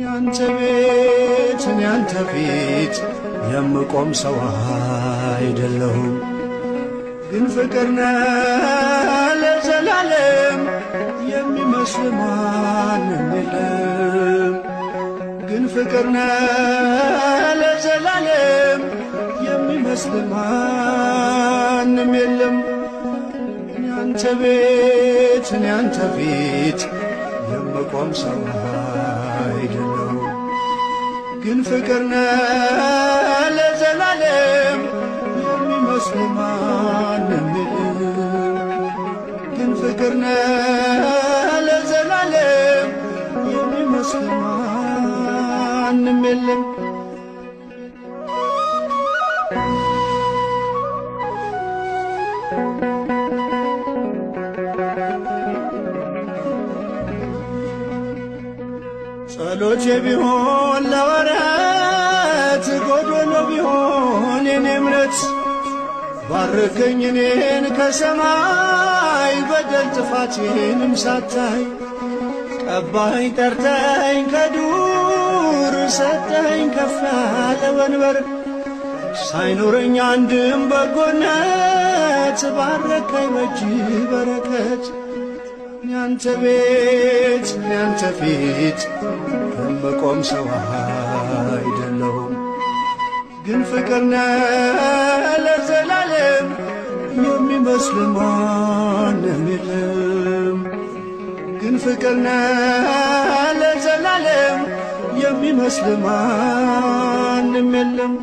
ያንተ ቤት ያንተ ፊት የምቆም ሰው አይደለሁም፣ ግን ፍቅር ነህ ለዘላለም የሚመስል ማንም የለም። ግን ፍቅር ነህ ለዘላለም የሚመስል ማንም የለም። ያንተ ቤት ያንተ ፊት የምቆም ሰው አይደለሁም፣ ግን ፍቅር ነህ ለዘላለም የሚመስል ማንም የለም። ግን ፍቅር ነህ ለዘላለም የሚመስል ማንም የለም። ጸሎቴ ቢሆን ለወረት ጎዶሎ ቢሆን የኔ እምነት ባርከኝ እኔን ከሰማይ በደል ጥፋቴንም ሳታይ ቀባኸኝ ጠርተኸኝ ከዱር ሰጠኸኝ ከፍ ያለ ወንበር ሳይኖረኝ አንድም በጎነት ባረከኝ በእጅ በረከት። ያንተ ቤት ያንተ ፊት የምቆም ሰው አይደለሁም፣ ግን ፍቅር ነህ ለዘላለም የሚመስል ማንም የለም። ግን ፍቅር ነህ ለዘላለም የሚመስል ማንም የለም።